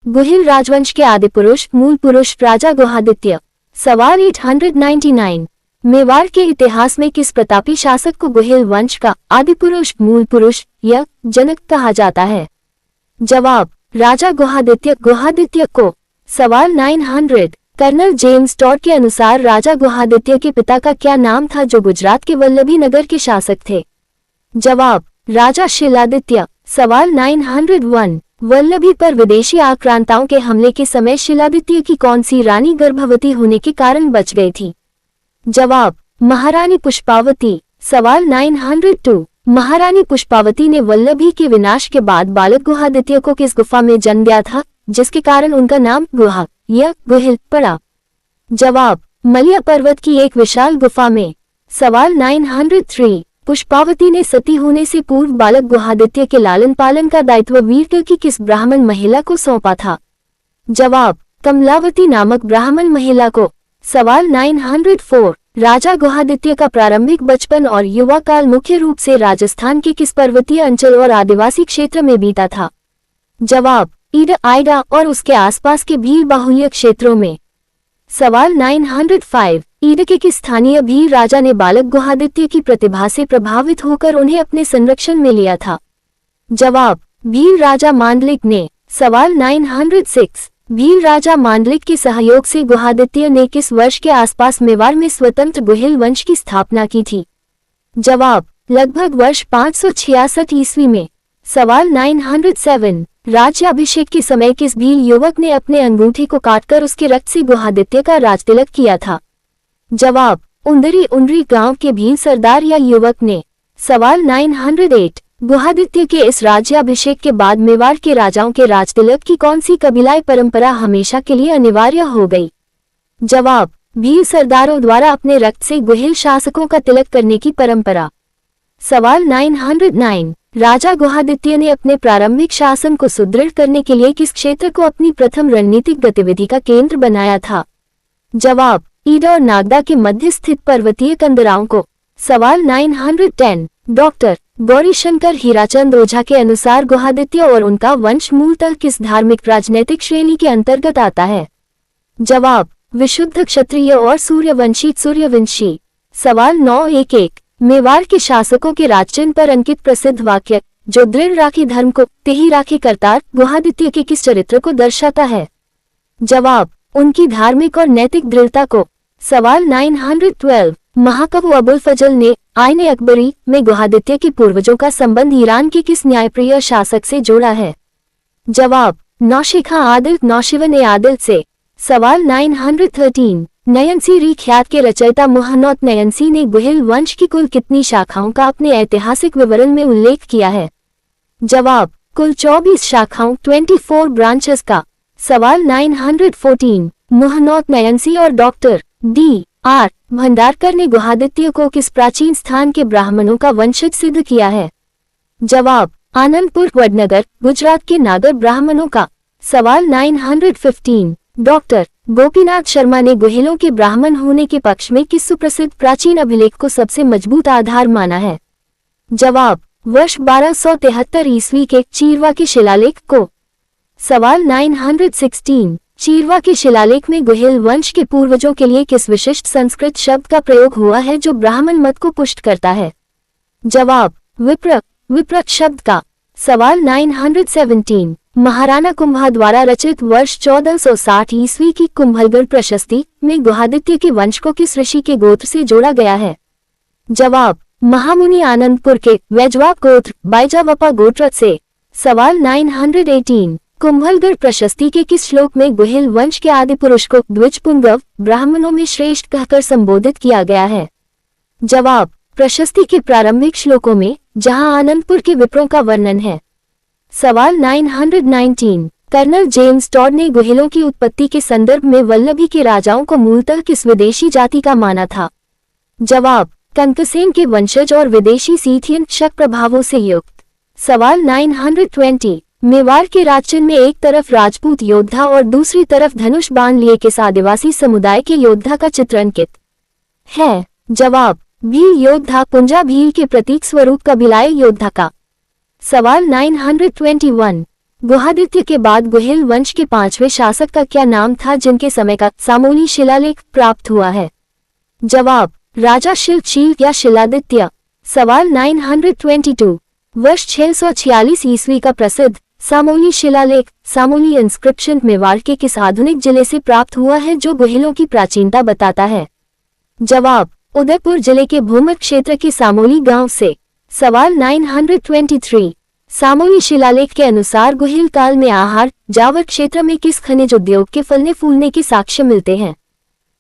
गुहिल राजवंश के आदि पुरुष मूल पुरुष राजा गुहादित्य। सवाल 899। मेवाड़ के इतिहास में किस प्रतापी शासक को गुहिल वंश का आदि पुरुष मूल पुरुष या जनक कहा जाता है? जवाब राजा गुहादित्य। गुहादित्य को। सवाल 900। कर्नल जेम्स टॉड के अनुसार राजा गुहादित्य के पिता का क्या नाम था जो गुजरात के वल्लभी नगर के शासक थे? जवाब राजा शिलादित्य। सवाल 901। वल्लभी पर विदेशी आक्रांताओं के हमले के समय शिलादित्य की कौन सी रानी गर्भवती होने के कारण बच गई थी? जवाब महारानी पुष्पावती। सवाल 902। महारानी पुष्पावती ने वल्लभी के विनाश के बाद बालक गुहादित्य को किस गुफा में जन्म दिया था जिसके कारण उनका नाम गुहा या गुहिल पड़ा? जवाब मलिया पर्वत की एक विशाल गुफा में। सवाल 903। पुष्पावती ने सती होने से पूर्व बालक गुहादित्य के लालन पालन का दायित्व वीर की किस ब्राह्मण महिला को सौंपा था? जवाब कमलावती नामक ब्राह्मण महिला को। सवाल 904। राजा गुहादित्य का प्रारंभिक बचपन और युवा काल मुख्य रूप से राजस्थान के किस पर्वतीय अंचल और आदिवासी क्षेत्र में बीता था? जवाब ईड आइडा और उसके आसपास के भील बाहुल्य क्षेत्रों में। सवाल 905। ईड के किस स्थानीय भील राजा ने बालक गुहादित्य की प्रतिभा से प्रभावित होकर उन्हें अपने संरक्षण में लिया था? जवाब भील राजा मांडलिक ने। सवाल 906। भील राजा मांडलिक के सहयोग से गुहादित्य ने किस वर्ष के आसपास मेवाड़ में स्वतंत्र गुहिल वंश की स्थापना की थी? जवाब लगभग वर्ष 566 ईस्वी में। सवाल 907। राज्याभिषेक के समय किस भील युवक ने अपने अंगूठे को काटकर उसके रक्त से गुहादित्य का राजतिलक किया था? जवाब उंदरी उंडरी गांव के भील सरदार या युवक ने। सवाल 908। गुहादित्य के इस राज्याभिषेक के बाद मेवाड़ के राजाओं के राजतिलक की कौन सी कबीलाई परंपरा हमेशा के लिए अनिवार्य हो गई? जवाब भील सरदारों द्वारा अपने रक्त से गुहिल शासकों का तिलक करने की परंपरा। सवाल 909। राजा गुहादित्य ने अपने प्रारंभिक शासन को सुदृढ़ करने के लिए किस क्षेत्र को अपनी प्रथम रणनीतिक गतिविधि का केंद्र बनाया था? जवाब ईड और नागदा के मध्य स्थित पर्वतीय कंदराओं को। सवाल 910। डॉक्टर गौरीशंकर हीराचंद ओझा के अनुसार गुहादित्य और उनका वंश मूलतः किस धार्मिक राजनैतिक श्रेणी के अंतर्गत आता है? जवाब विशुद्ध क्षत्रिय और सूर्यवंशी। सवाल 911। मेवाड़ के शासकों के राजचिन्ह पर अंकित प्रसिद्ध वाक्य जो दृढ़ राखी धर्म को तेही राखी करतार गुहादित्य के किस चरित्र को दर्शाता है? जवाब उनकी धार्मिक और नैतिक दृढ़ता को। सवाल 912। महाकवि अबुल फजल ने आईने अकबरी में गुहादित्य के पूर्वजों का संबंध ईरान के किस न्यायप्रिय शासक से जोड़ा है? जवाब नौशिखा आदिल नौशिवन ए आदिल से। सवाल 913। नयनसी री ख्यात के रचयिता मुहन्नौत नयनसी ने गुहिल वंश की कुल कितनी शाखाओं का अपने ऐतिहासिक विवरण में उल्लेख किया है? जवाब कुल 24 शाखाओं 24 ब्रांचेस का। सवाल 914। मुहन्नौत नयनसी और डॉक्टर D.R. भंडारकर ने गुहादित्य को किस प्राचीन स्थान के ब्राह्मणों का वंशज सिद्ध किया है? जवाब आनंदपुर वडनगर गुजरात के नागर ब्राह्मणों का। सवाल 915। डॉक्टर गोपीनाथ शर्मा ने गुहिलों के ब्राह्मण होने के पक्ष में किस सुप्रसिद्ध प्राचीन अभिलेख को सबसे मजबूत आधार माना है? जवाब वर्ष 1273 ईस्वी के चीरवा के शिलालेख को। सवाल 916। चीरवा के शिलालेख में गुहिल वंश के पूर्वजों के लिए किस विशिष्ट संस्कृत शब्द का प्रयोग हुआ है जो ब्राह्मण मत को पुष्ट करता है? जवाब विप्रक शब्द का। सवाल 917। महाराणा कुंभा द्वारा रचित वर्ष 1460 ईस्वी की कुंभलगढ़ प्रशस्ति में गुहादित्य के वंश को किस ऋषि के गोत्र से जोड़ा गया है? जवाब महामुनि आनंदपुर के वैजवाप गोत्र बाइजावपा गोत्र से। सवाल 918। कुंभलगढ़ प्रशस्ति के किस श्लोक में गुहिल वंश के आदि पुरुष को द्विजपुंगव ब्राह्मणों में श्रेष्ठ कहकर संबोधित किया गया है? जवाब प्रशस्ति के प्रारंभिक श्लोकों में जहां आनंदपुर के विप्रों का वर्णन है। सवाल 919। कर्नल जेम्स टॉड ने गुहिलों की उत्पत्ति के संदर्भ में वल्लभी के राजाओं को मूलतः किस विदेशी जाति का माना था? जवाब कंकसेन के वंशज और विदेशी सीथियन शक प्रभावों से युक्त। सवाल 920। मेवाड़ के राजचिन्ह में एक तरफ राजपूत योद्धा और दूसरी तरफ धनुष बाण लिए किस आदिवासी समुदाय के योद्धा का चित्र अंकित है? जवाब भील योद्धा पुंजा भील के प्रतीक स्वरूप कबीलाई योद्धा का। सवाल 921। गुहादित्य के बाद गुहिल वंश के 5वें शासक का क्या नाम था जिनके समय का सामोली शिलालेख प्राप्त हुआ है? जवाब, राजा शिल्पशील या शिलादित्य। सवाल 922, वर्ष 646 ईस्वी का प्रसिद्ध सामोली शिलालेख सामोली इंस्क्रिप्शन मेवाड़ के किस आधुनिक जिले से प्राप्त हुआ है जो गुहिलों की प्राचीनता बताता है? जवाब, उदयपुर जिले के भूमध्य क्षेत्र के सामोली गांव से। सवाल 923, सामोली शिलालेख के अनुसार गुहिल काल में आहार जावर क्षेत्र में किस खनिज उद्योग के फलने फूलने के साक्ष्य मिलते हैं?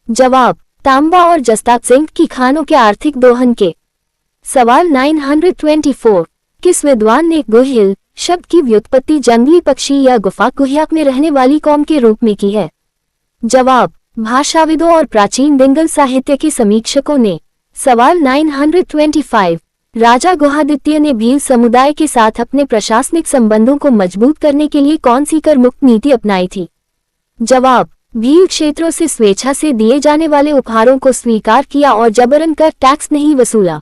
जवाब, तांबा और जस्ता जिंक की खानों के आर्थिक दोहन के। सवाल 924, किस विद्वान ने गुहिल शब्द की व्युत्पत्ति जंगली पक्षी या गुफा गुह्याक में रहने वाली कौम के रूप में की है? जवाब, भाषाविदों और प्राचीन दिंगल साहित्य के समीक्षकों ने। सवाल 925, राजा गुहादित्य ने भील समुदाय के साथ अपने प्रशासनिक संबंधों को मजबूत करने के लिए कौन सी कर मुक्त नीति अपनाई थी? जवाब, भील क्षेत्रों से स्वेच्छा से दिए जाने वाले उपहारों को स्वीकार किया और जबरन कर टैक्स नहीं वसूला।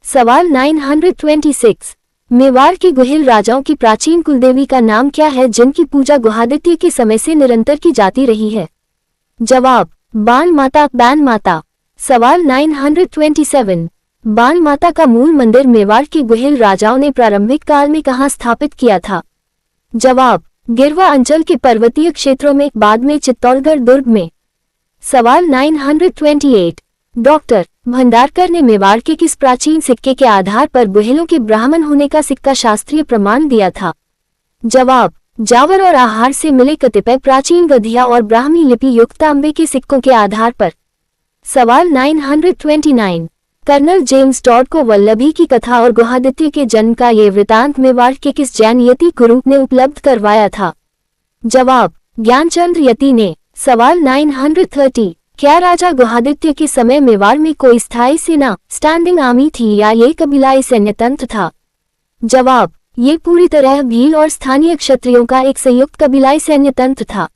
सवाल 926, मेवाड़ के गुहिल राजाओं की प्राचीन कुलदेवी का नाम क्या है जिनकी पूजा गुहादित्य के समय से निरंतर की जाती रही है? जवाब, बाण माता बैन माता। सवाल 927, बाण माता का मूल मंदिर मेवाड़ के गुहिल राजाओं ने प्रारंभिक काल में कहाँ स्थापित किया था? जवाब, गिरवा अंचल के पर्वतीय क्षेत्रों में, बाद में चित्तौड़गढ़ दुर्ग में। सवाल 928, डॉक्टर भंडारकर ने मेवाड़ के किस प्राचीन सिक्के के आधार पर गुहिलों के ब्राह्मण होने का सिक्का शास्त्रीय प्रमाण दिया था? जवाब, जावर और आहार से मिले कतिपय प्राचीन गधिया और ब्राह्मी लिपि युक्त तांबे के सिक्कों के आधार पर। सवाल 929, कर्नल जेम्स टॉड को वल्लभी की कथा और गुहादित्य के जन्म का ये वृतांत मेवाड़ के किस जैन यति गुरु ने उपलब्ध करवाया था? जवाब, ज्ञानचंद्र यति ने। सवाल 930, क्या राजा गुहादित्य के समय मेवाड़ में कोई स्थायी सेना स्टैंडिंग आर्मी थी या ये कबीलाई सैन्य तंत्र था? जवाब, ये पूरी तरह भील और स्थानीय क्षत्रियों का एक संयुक्त कबीलाई सैन्य तंत्र था।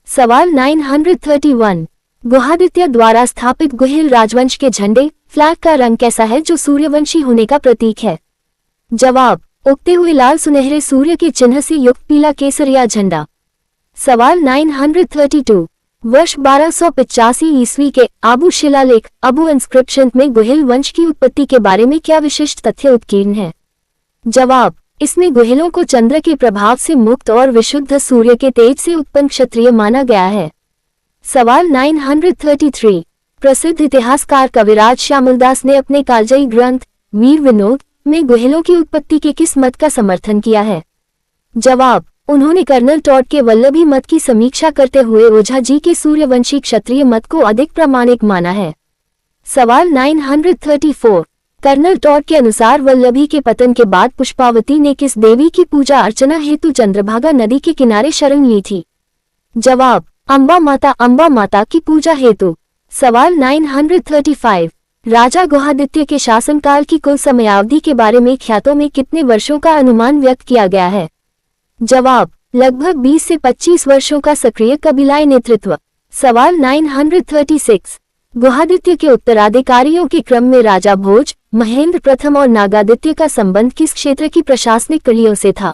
सवाल 931, गुहादित्य द्वारा स्थापित गुहिल राजवंश के झंडे फ्लैग का रंग कैसा है जो सूर्यवंशी होने का प्रतीक है? जवाब, उगते हुए लाल सुनहरे सूर्य के चिन्ह से युक्त पीला केसरिया झंडा। सवाल 932, वर्ष 1285 ईस्वी के आबू शिलालेख अबू इंस्क्रिप्शन में गुहिल वंश की उत्पत्ति के बारे में क्या विशिष्ट तथ्य उत्कीर्ण है? जवाब, इसमें गुहिलों को चंद्र के प्रभाव से मुक्त और विशुद्ध सूर्य के तेज से उत्पन्न क्षत्रिय माना गया है। सवाल 933, प्रसिद्ध इतिहासकार कविराज श्यामलदास ने अपने कालजयी ग्रंथ वीर विनोद में गुहिलों की उत्पत्ति के किस मत का समर्थन किया है? जवाब, उन्होंने कर्नल टॉड के वल्लभी मत की समीक्षा करते हुए ओझा जी के सूर्यवंशी क्षत्रिय मत को अधिक प्रामाणिक माना है। सवाल 934, कर्नल टॉड के अनुसार वल्लभी के पतन के बाद पुष्पावती ने किस देवी की पूजा अर्चना हेतु चंद्रभागा नदी के किनारे शरण ली थी? जवाब, अंबा माता की पूजा हेतु। सवाल 935, राजा गुहादित्य के शासनकाल की कुल समयावधि के बारे में ख्यातों में कितने वर्षों का अनुमान व्यक्त किया गया है? जवाब, लगभग 20 से 25 वर्षों का सक्रिय कबीलाई नेतृत्व। सवाल 936, गुहादित्य के उत्तराधिकारियों के क्रम में राजा भोज, महेंद्र प्रथम और नागादित्य का संबंध किस क्षेत्र की प्रशासनिक कड़ियों से था?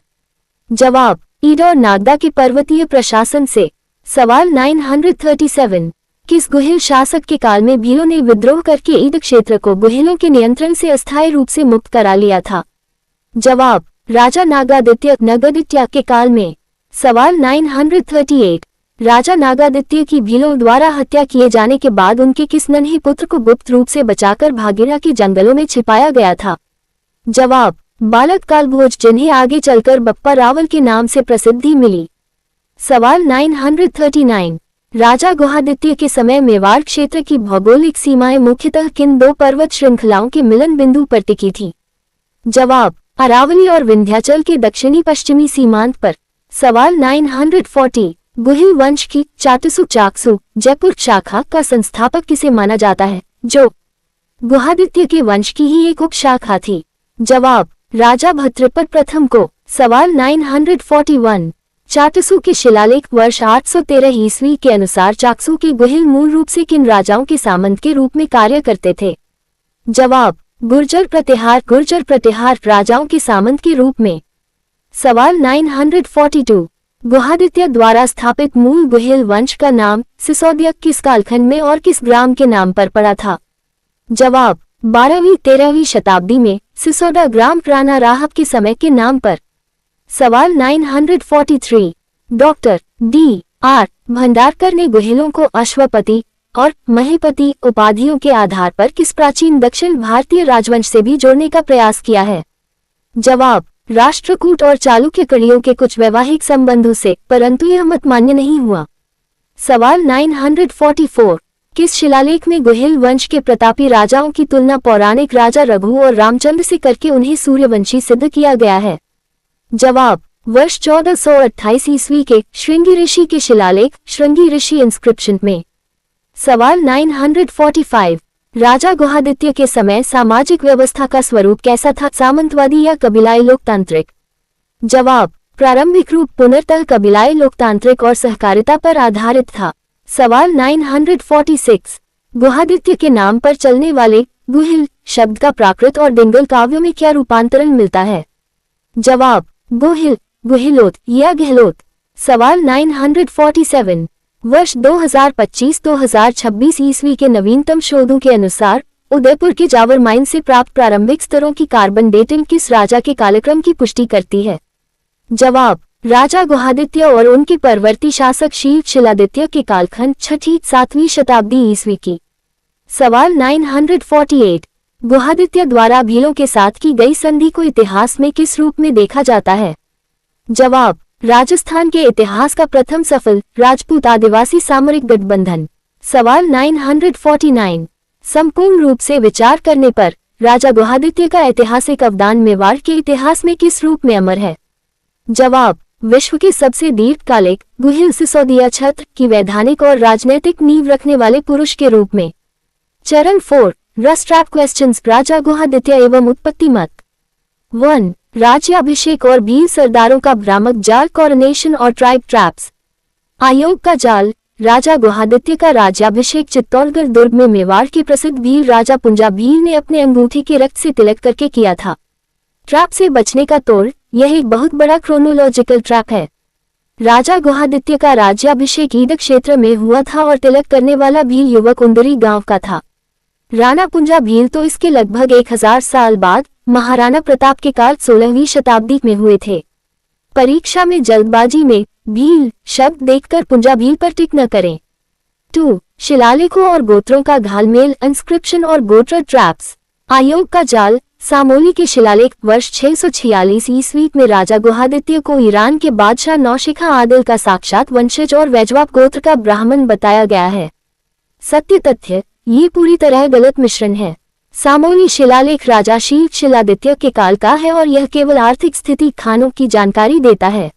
जवाब, ईड और नागदा के पर्वतीय प्रशासन से। सवाल 937, किस गुहिल शासक के काल में भीलों ने विद्रोह करके ईड क्षेत्र को गुहिलों के नियंत्रण से अस्थायी रूप से मुक्त करा लिया था? जवाब, राजा नगादित्य के काल में। सवाल 938, राजा नागादित्य की भीलों द्वारा हत्या किए जाने के बाद उनके किस नन्हे पुत्र को गुप्त रूप से बचाकर भागीरथ के जंगलों में छिपाया गया था? जवाब, बालक कालभोज, जिन्हें आगे चलकर बप्पा रावल के नाम से प्रसिद्धि मिली। सवाल 939, राजा गुहादित्य के समय मेवाड़ क्षेत्र की भौगोलिक सीमाएं मुख्यतः किन दो पर्वत श्रृंखलाओं के मिलन बिंदु पर टिकी थी? जवाब, अरावली और विंध्याचल के दक्षिणी पश्चिमी सीमांत पर। सवाल 940, गुहिल वंश की चाकसू जयपुर शाखा का संस्थापक किसे माना जाता है, जो गुहादित्य के वंश की ही एक उपशाखा थी? जवाब, राजा भद्रपद प्रथम को। सवाल 941, चाकसू के शिलालेख वर्ष 813 ईस्वी के अनुसार चाकसू के गुहिल मूल रूप से किन राजाओं के सामंत के रूप में कार्य करते थे? जवाब, गुर्जर प्रतिहार राजाओं के सामंत के रूप में। सवाल 942 गुहादित्य द्वारा स्थापित मूल गुहिल वंश का नाम सिसोदिया किस कालखंड में और किस ग्राम के नाम पर पड़ा था? जवाब 12वीं-13वीं शताब्दी में सिसोदा ग्राम राणा राहब के समय के नाम पर। सवाल 943 डॉक्टर D.R. भंडारकर ने गुहिलों को अश्वपति और महीपति उपाधियों के आधार पर किस प्राचीन दक्षिण भारतीय राजवंश से भी जोड़ने का प्रयास किया है? जवाब राष्ट्रकूट और चालुक्य कड़ियों के कुछ वैवाहिक संबंधों से, परंतु यह मत मान्य नहीं हुआ। सवाल 944 किस शिलालेख में गुहिल वंश के प्रतापी राजाओं की तुलना पौराणिक राजा रघु और रामचंद्र से करके उन्हें सूर्यवंशी सिद्ध किया गया है? जवाब वर्ष 1428 ईस्वी के श्रृंगी ऋषि के शिलालेख श्रृंगी ऋषि इंस्क्रिप्शन में। सवाल 945 राजा गुहादित्य के समय सामाजिक व्यवस्था का स्वरूप कैसा था, सामंतवादी या कबीलाई लोकतांत्रिक? जवाब प्रारंभिक रूप पुनर्तः कबीलाई लोकतांत्रिक और सहकारिता पर आधारित था। सवाल 946 गुहादित्य के नाम पर चलने वाले गुहिल शब्द का प्राकृत और डिंगल काव्यों में क्या रूपांतरण मिलता है? जवाब गुहिल, गुहिलोत या गहलोत। सवाल 947 वर्ष 2025-2026 ईस्वी के नवीनतम शोधों के अनुसार उदयपुर के जावर माइन से प्राप्त प्रारंभिक स्तरों की कार्बन डेटिंग किस राजा के कालक्रम की पुष्टि करती है? जवाब राजा गुहादित्य और उनके परवर्ती शासक शील शिलादित्य के कालखंड 6ठी-7वीं शताब्दी ईस्वी की। सवाल 948 गुहादित्य द्वारा भीलों के साथ की गई संधि को इतिहास में किस रूप में देखा जाता है? जवाब राजस्थान के इतिहास का प्रथम सफल राजपूत आदिवासी सामरिक गठबंधन। सवाल 949 संपूर्ण रूप से विचार करने पर राजा गुहादित्य का ऐतिहासिक अवदान मेवाड़ के इतिहास में किस रूप में अमर है? जवाब विश्व के सबसे दीर्घकालिक गुहिल सिसोदिया छत्र की वैधानिक और राजनैतिक नींव रखने वाले पुरुष के रूप में। चरण 4 रस्ट ट्रैप क्वेश्चंस राजा गुहादित्य एवं उत्पत्ति मत। 1 राज्याभिषेक और भील सरदारों का भ्रामक जाल कॉरोनेशन और ट्राइब ट्रैप्स। आयोग का जाल राजा गुहादित्य का राज्याभिषेक चित्तौड़गढ़ दुर्ग में मेवाड़ के प्रसिद्ध भील राजा पुंजा भील ने अपने अंगूठी के रक्त से तिलक करके किया था। ट्रैप से बचने का तोड़ यह एक बहुत बड़ा क्रोनोलॉजिकल ट्रैप है। राजा गुहादित्य का राज्याभिषेक ईदक क्षेत्र में हुआ था और तिलक करने वाला भील युवक उंदरी गांव का था। राणा पुंजा भील तो इसके लगभग 1000 साल बाद महाराणा प्रताप के काल 16वीं शताब्दी में हुए थे। परीक्षा में जल्दबाजी में भील शब्द देखकर पुंजा भील पर टिक न करें। 2 शिलालेखों और गोत्रों का घालमेल इंस्क्रिप्शन और गोत्र ट्रैप्स। आयोग का जाल सामोली के शिलालेख वर्ष 646 ईस्वी में राजा गुहादित्य को ईरान के बादशाह नौशिखा आदिल का साक्षात वंशज और वैजवाब गोत्र का ब्राह्मण बताया गया है। सत्य तथ्य ये पूरी तरह गलत मिश्रण है। सामोली शिलालेख राजा शील शिलादित्य के काल का है और यह केवल आर्थिक स्थिति खानों की जानकारी देता है।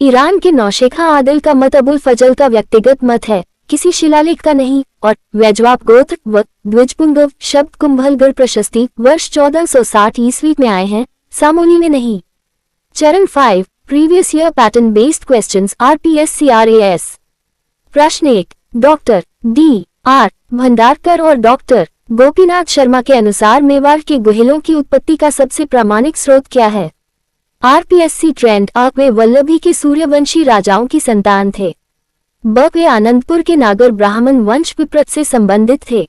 ईरान के नौशेखा आदिल का मत अबुल फजल का व्यक्तिगत मत है, किसी शिलालेख का नहीं। और वैजवाब गोत्र व द्विजपुंगव शब्द कुंभलगढ़ प्रशस्ति वर्ष 1460 ईस्वी में आए हैं, सामोली में नहीं। चरण 5 previous year pattern based questions RPSCRAS। प्रश्न 1 डॉक्टर D.R. भंडारकर और डॉक्टर गोपीनाथ शर्मा के अनुसार मेवाड़ के गुहिलों की उत्पत्ति का सबसे प्रामाणिक स्रोत क्या है? RPSC ट्रेंड अ वे वल्लभी के सूर्यवंशी राजाओं की संतान थे। ब वे आनंदपुर के नागर ब्राह्मण वंश विप्रत से संबंधित थे।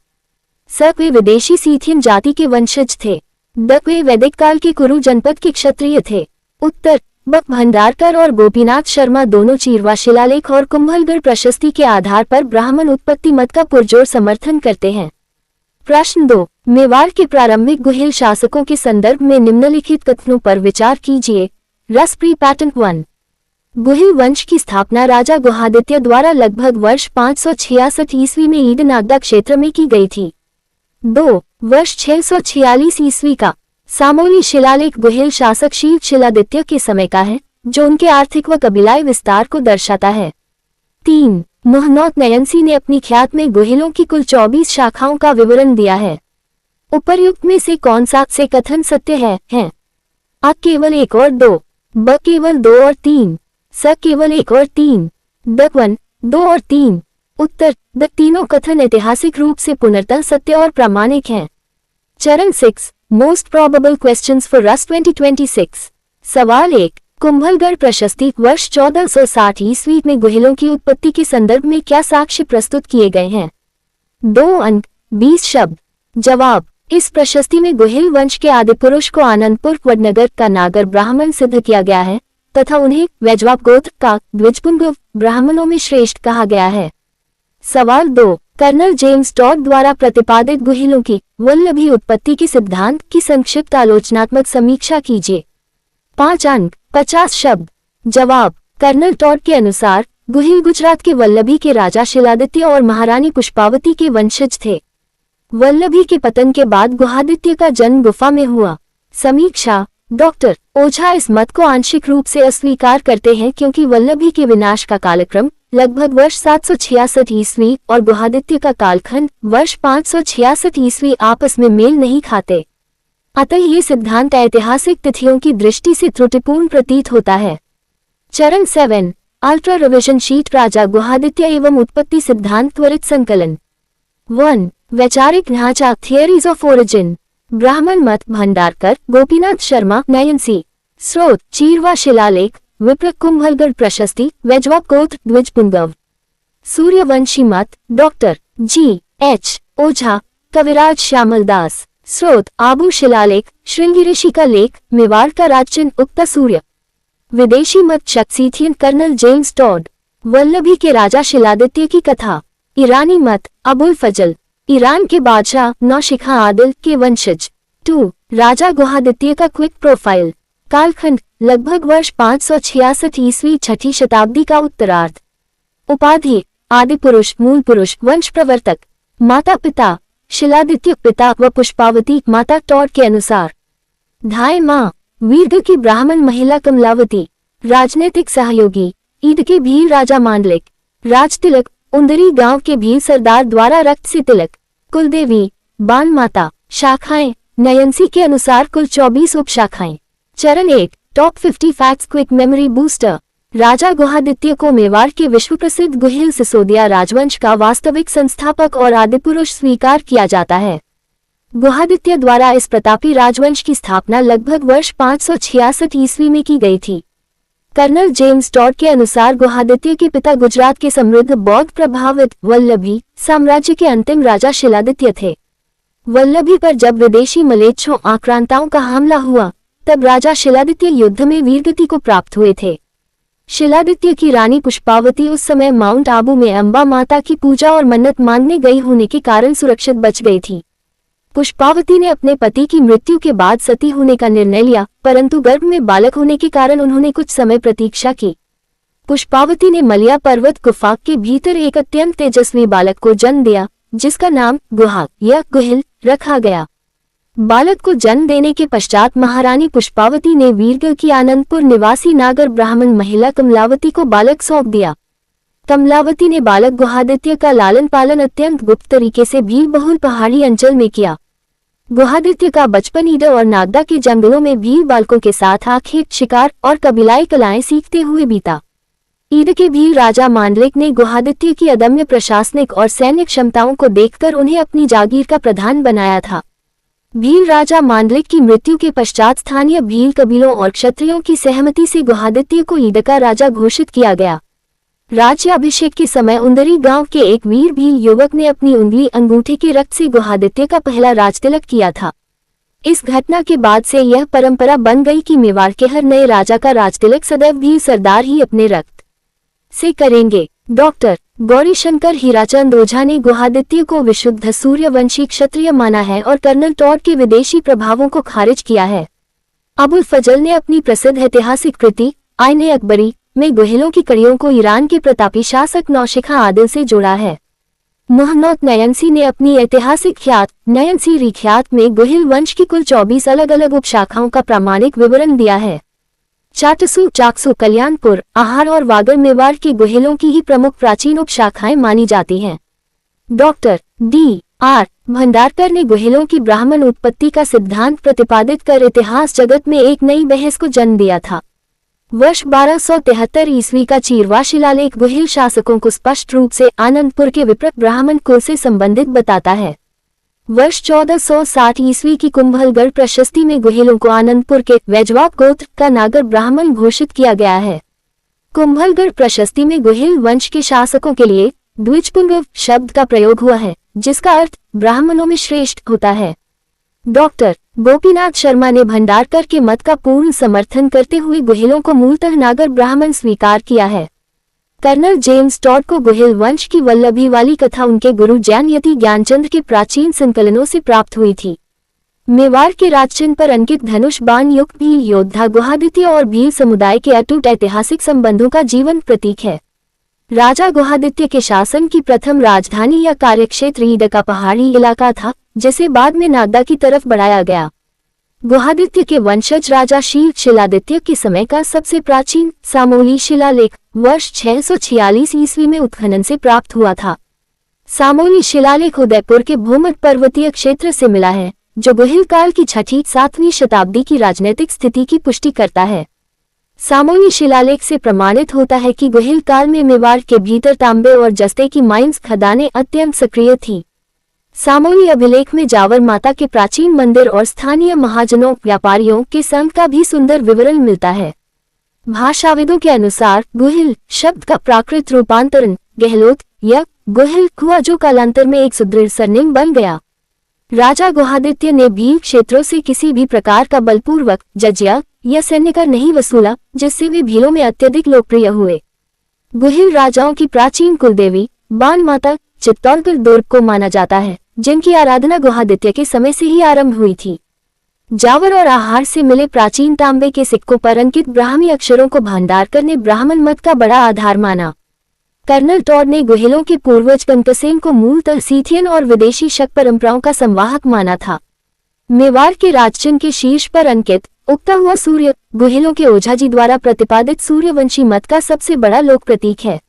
स वे विदेशी सीथियन जाति के वंशज थे। द वे वैदिक काल के कुरु जनपद के क्षत्रिय थे। उत्तर ब भंडारकर और गोपीनाथ शर्मा दोनों चीरवा शिलालेख और कुंभलगढ़ प्रशस्ति के आधार पर ब्राह्मण उत्पत्ति मत का पुरजोर समर्थन करते हैं। प्रश्न 2 मेवाड़ के प्रारंभिक गुहिल शासकों के संदर्भ में निम्नलिखित कथनों पर विचार कीजिए। रसप्री पैटर्न 1 गुहिल वंश की स्थापना राजा गुहादित्य द्वारा लगभग वर्ष 566 ईस्वी में ईडनागदा क्षेत्र में की गई थी। 2 वर्ष 646 ईस्वी का सामोली शिलालेख गुहिल शासक शील शिलादित्य के समय का है, जो उनके आर्थिक व कबीलाई विस्तार को दर्शाता है। 3 मोहनौत नयनसी ने अपनी ख्यात में गुहिलों की कुल 24 शाखाओं का विवरण दिया है। उपर्युक्त में से कौन सा से कथन सत्य है? आ केवल 1 और 2, ब केवल 2 और 3, स केवल 1 और 3, द 1, 2 और 3। उत्तर द तीनों कथन ऐतिहासिक रूप से पुनर्तः सत्य और प्रामाणिक हैं। चरण 6 मोस्ट प्रोबेबल क्वेश्चंस फॉर रस 2026। सवाल 1 कुंभलगढ़ प्रशस्ति वर्ष 1460 ईस्वी में गुहिलों की उत्पत्ति के संदर्भ में क्या साक्ष्य प्रस्तुत किए गए हैं? 2 अंक 20 शब्द। जवाब, इस प्रशस्ति में गुहिल वंश के आदिपुरुष को आनंदपुर वडनगर का नागर ब्राह्मण सिद्ध किया गया है तथा उन्हें वैजवाब गोत्र का द्विजपुंगव ब्राह्मणों में श्रेष्ठ कहा गया है। सवाल 2, कर्नल जेम्स टॉड द्वारा प्रतिपादित गुहिलों की वल्लभी उत्पत्ति के सिद्धांत की संक्षिप्त आलोचनात्मक समीक्षा कीजिए। 5 अंक 50 शब्द। जवाब, कर्नल टॉड के अनुसार गुहिल गुजरात के वल्लभी के राजा शिलादित्य और महारानी पुष्पावती के वंशज थे। वल्लभी के पतन के बाद गुहादित्य का जन्म गुफा में हुआ। समीक्षा, डॉक्टर ओझा इस मत को आंशिक रूप से अस्वीकार करते हैं क्योंकि वल्लभी के विनाश का कालक्रम लगभग वर्ष 766 ईस्वी और गुहादित्य का कालखंड वर्ष 566 ईस्वी आपस में मेल नहीं खाते। अतः ये सिद्धांत ऐतिहासिक तिथियों की दृष्टि से त्रुटिपूर्ण प्रतीत होता है। चरण 7, अल्ट्रा रिविजन शीट राजा गुहादित्य एवं उत्पत्ति सिद्धांत त्वरित संकलन। 1, वैचारिक ढांचा थियरीज ऑफ ओरिजिन। ब्राह्मण मत भंडारकर, गोपीनाथ शर्मा, नयनसी। स्रोत चीरवा शिलालेख, विप्र कुंभलगढ़ प्रशस्ति, वैजवाब गोत्र द्विजपुंगव। सूर्यवंशी मत डॉक्टर G.H. ओझा, कविराज श्यामलदास। स्रोत आबू शिलालेख, श्रृंगी ऋषि का लेख, मेवाड़ का राजचिन्ह उक्ता सूर्य। विदेशी मत शक्सीथियन कर्नल जेम्स टॉड, वल्लभी के राजा शिलादित्य की कथा। ईरानी मत अबुल फजल, ईरान के बादशाह नौशिखा आदिल के वंशज। 2, राजा गुहादित्य का क्विक प्रोफाइल। कालखंड लगभग वर्ष 566 ईस्वी, छठी शताब्दी का उत्तरार्ध। उपाधि आदिपुरुष, मूल पुरुष, वंश प्रवर्तक। माता पिता शिलादित्य पिता व पुष्पावती माता टॉड के अनुसार। धाय माँ वीर की ब्राह्मण महिला कमलावती। राजनीतिक सहयोगी ईद के भील राजा मांडलिक। राजतिलक उंदरी गांव के भील सरदार द्वारा रक्त से तिलक। कुलदेवी बाण माता। शाखाएं नयनसी के अनुसार कुल 24 उपशाखाएं। चरण 1, top 50 facts quick memory booster. राजा गुहादित्य को मेवाड़ के विश्व प्रसिद्ध गुहिल सिसोदिया राजवंश का वास्तविक संस्थापक और आदिपुरुष स्वीकार किया जाता है। गुहादित्य द्वारा इस प्रतापी राजवंश की स्थापना लगभग वर्ष 566 ईस्वी में की गई थी। कर्नल जेम्स टॉड के अनुसार गुहादित्य के पिता गुजरात के समृद्ध बौद्ध प्रभावित वल्लभी साम्राज्य के अंतिम राजा शिलादित्य थे। वल्लभी पर जब विदेशी मलेच्छों आक्रांताओं का हमला हुआ तब राजा शिलादित्य युद्ध में वीरगति को प्राप्त हुए थे। शिलादित्य की रानी पुष्पावती उस समय माउंट आबू में अम्बा माता की पूजा और मन्नत मांगने गई होने के कारण सुरक्षित बच गई थी। पुष्पावती ने अपने पति की मृत्यु के बाद सती होने का निर्णय लिया, परंतु गर्भ में बालक होने के कारण उन्होंने कुछ समय प्रतीक्षा की। पुष्पावती ने मलिया पर्वत गुफा के भीतर एक अत्यंत तेजस्वी बालक को जन्म दिया, जिसका नाम गुहा या गुहिल रखा गया। बालक को जन्म देने के पश्चात महारानी पुष्पावती ने वीरगढ़ की आनंदपुर निवासी नागर ब्राह्मण महिला कमलावती को बालक सौंप दिया। कमलावती ने बालक गुहादित्य का लालन पालन अत्यंत गुप्त तरीके से भील बहुल पहाड़ी अंचल में किया। गुहादित्य का बचपन ईडर और नागदा के जंगलों में भील बालकों के साथ आखेट शिकार और कबीलाई कलाएं सीखते हुए बीता। ईद के भील राजा मांडलिक ने गुहादित्य की अदम्य प्रशासनिक और सैन्य क्षमताओं को देखकर उन्हें अपनी जागीर का प्रधान बनाया था। भील राजा मांडलिक की मृत्यु के पश्चात स्थानीय भील कबीलों और क्षत्रियों की सहमति से गुहादित्य को ईद का राजा घोषित किया गया। राज्याभिषेक के समय उंदरी गांव के एक वीर भील युवक ने अपनी उंगली अंगूठे के रक्त से गुहादित्य का पहला राजतिलक किया था। इस घटना के बाद से यह परंपरा बन गई कि मेवाड़ के हर नए राजा का राजतिलक सदैव भील सरदार ही अपने रक्त से करेंगे। डॉक्टर गौरीशंकर हीराचंद ओझा ने गुहादित्य को विशुद्ध सूर्यवंशी क्षत्रिय माना है और कर्नल टॉड के विदेशी प्रभावों को खारिज किया है। अबुल फजल ने अपनी प्रसिद्ध ऐतिहासिक कृति आईने अकबरी में गुहिलों की कड़ियों को ईरान के प्रतापी शासक नौशिखा आदिल से जोड़ा है। मोहम्मद नयनसी ने अपनी ऐतिहासिक ख्यात नयनसी रिख्यात में गुहिल वंश की कुल 24 अलग अलग उपशाखाओं का प्रामाणिक विवरण दिया है। चाटसू, चाकसू, कल्याणपुर, आहार और वागर मेवाड़ के गुहिलों की ही प्रमुख प्राचीन उपशाखाएं मानी जाती हैं। Doctor D.R. भंडारकर ने गुहिलों की ब्राह्मण उत्पत्ति का सिद्धांत प्रतिपादित कर इतिहास जगत में एक नई बहस को जन्म दिया था। वर्ष 1273 ईस्वी का चीरवा शिलालेख गुहिल शासकों को स्पष्ट रूप से आनंदपुर के विप्रक ब्राह्मण कुल से संबंधित बताता है। वर्ष 1460 ईस्वी की कुंभलगढ़ प्रशस्ति में गुहेलों को आनंदपुर के वैजवाब गोत्र का नागर ब्राह्मण घोषित किया गया है। कुंभलगढ़ प्रशस्ति में गुहेल वंश के शासकों के लिए द्विजपुंगव शब्द का प्रयोग हुआ है, जिसका अर्थ ब्राह्मणों में श्रेष्ठ होता है। डॉक्टर गोपीनाथ शर्मा ने भंडारकर के मत का पूर्ण समर्थन करते हुए गुहेलों को मूलतः नागर ब्राह्मण स्वीकार किया है। कर्नल जेम्स टॉड को गुहेल वंश की वल्लभी वाली कथा उनके गुरु जैनयति ज्ञानचंद के प्राचीन संकलनों से प्राप्त हुई थी। मेवाड़ के राजचिन्ह पर अंकित धनुष बाण युक्त भील योद्धा गुहादित्य और भील समुदाय के अटूट ऐतिहासिक संबंधों का जीवंत प्रतीक है। राजा गुहादित्य के शासन की प्रथम राजधानी या कार्यक्षेत्र ईद का पहाड़ी इलाका था, जिसे बाद में नागदा की तरफ बढ़ाया गया। गुहादित्य के वंशज राजा शील शिलादित्य के समय का सबसे प्राचीन सामोली शिलालेख वर्ष 646 ईस्वी में उत्खनन से प्राप्त हुआ था। सामोली शिलालेख उदयपुर के भूमध्य पर्वतीय क्षेत्र से मिला है, जो गुहिल काल की 6वीं-7वीं शताब्दी की राजनीतिक स्थिति की पुष्टि करता है। सामोली शिलालेख से प्रमाणित होता है कि गुहिल काल में मेवाड़ के भीतर तांबे और जस्ते की माइंस खदानें अत्यंत सक्रिय थीं। सामोली अभिलेख में जावर माता के प्राचीन मंदिर और स्थानीय महाजनों व्यापारियों के संघ का भी सुंदर विवरण मिलता है। भाषाविदों के अनुसार गुहिल शब्द का प्राकृत रूपांतरण गहलोत या गुहिल हुआ, जो कालांतर में एक सुदृढ़ सरनेम बन गया। राजा गुहादित्य ने भील क्षेत्रों से किसी भी प्रकार का बलपूर्वक जजिया या सैन्य कर नहीं वसूला, जिससे वे भीलों में अत्यधिक लोकप्रिय हुए। गुहिल राजाओं की प्राचीन कुलदेवी बाण माता चित्तौड़गढ़ दुर्ग को माना जाता है, जिनकी आराधना गुहादित्य के समय से ही आरंभ हुई थी। जावर और आहार से मिले प्राचीन तांबे के सिक्कों पर अंकित ब्राह्मी अक्षरों को भंडारकर ने ब्राह्मण मत का बड़ा आधार माना। कर्नल टॉड ने गुहेलों के पूर्वज कंकसेन को मूलतः सीथियन और विदेशी शक परंपराओं का संवाहक माना था। मेवाड़ के राजचिन्ह के शीर्ष पर अंकित उगता हुआ सूर्य गुहेलों के ओझाजी द्वारा प्रतिपादित सूर्यवंशी मत का सबसे बड़ा लोक प्रतीक है।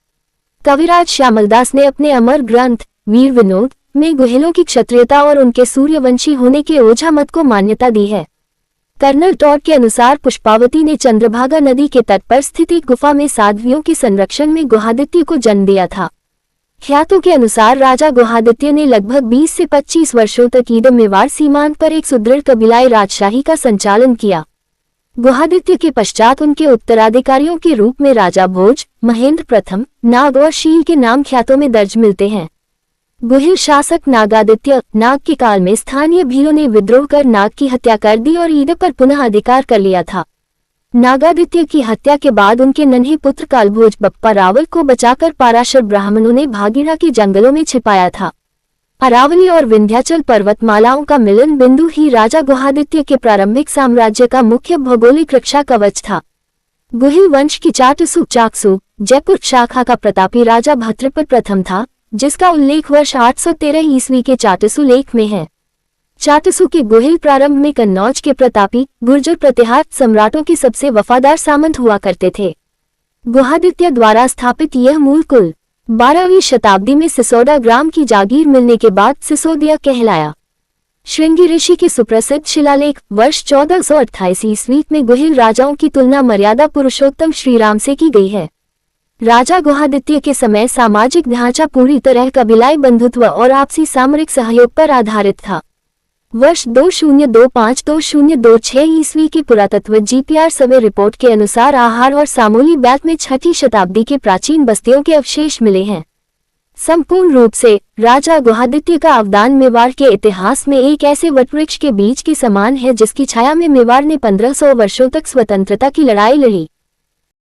कविराज श्यामलदास ने अपने अमर ग्रंथ वीर विनोद में गुहेलों की क्षत्रियता और उनके सूर्यवंशी होने के ओझा मत को मान्यता दी है। कर्नल टॉड के अनुसार पुष्पावती ने चंद्रभागा नदी के तट पर स्थित एक गुफा में साध्वियों के संरक्षण में गुहादित्य को जन्म दिया था। ख्यातों के अनुसार राजा गुहादित्य ने लगभग 20 से 25 वर्षों तक ईद मेवाड़ सीमांत पर एक सुदृढ़ कबीलाई राजशाही का संचालन किया। गुहादित्य के पश्चात उनके उत्तराधिकारियों के रूप में राजा भोज, महेंद्र प्रथम, नाग और शील के नाम ख्यातों में दर्ज मिलते हैं। गुहिल शासक नागादित्य नाग के काल में स्थानीय भीलों ने विद्रोह कर नाग की हत्या कर दी और ईद पर पुनः अधिकार कर लिया था। नागादित्य की हत्या के बाद उनके नन्हे पुत्र कालभोज बप्पा रावल को बचाकर पाराशर ब्राह्मणों ने भागीरथ के जंगलों में छिपाया था। अरावली और विंध्याचल पर्वतमालाओं का मिलन बिंदु ही राजा गुहादित्य के प्रारंभिक साम्राज्य का मुख्य भौगोलिक रक्षा कवच था। गुहिल वंश की चाटसू चाकसू जयपुर शाखा का प्रतापी राजा भद्रपद प्रथम था, जिसका उल्लेख वर्ष 813 ईस्वी के चाटसू लेख में है। चाटसू के गुहिल प्रारंभ में कन्नौज के प्रतापी गुर्जर प्रतिहार सम्राटों के सबसे वफादार सामंत हुआ करते थे। गुहादित्य द्वारा स्थापित यह मूल कुल 12वीं शताब्दी में सिसोदा ग्राम की जागीर मिलने के बाद सिसोदिया कहलाया। श्रृंगी ऋषि के सुप्रसिद्ध शिलालेख वर्ष 1428 ईस्वी में गुहिल राजाओं की तुलना मर्यादा पुरुषोत्तम श्रीराम से की गई है। राजा गुहादित्य के समय सामाजिक ढांचा पूरी तरह कबीलाई बंधुत्व और आपसी सामरिक सहयोग पर आधारित था। वर्ष 2025-2026 ईस्वी की पुरातत्व जीपीआर सर्वे रिपोर्ट के अनुसार आहार और सामोली बैत में 6वीं शताब्दी के प्राचीन बस्तियों के अवशेष मिले हैं। संपूर्ण रूप से राजा गुहादित्य का अवदान मेवाड़ के इतिहास में एक ऐसे वटवृक्ष के बीज के समान है, जिसकी छाया में मेवाड़ ने 1500 वर्षों तक स्वतंत्रता की लड़ाई लड़ी।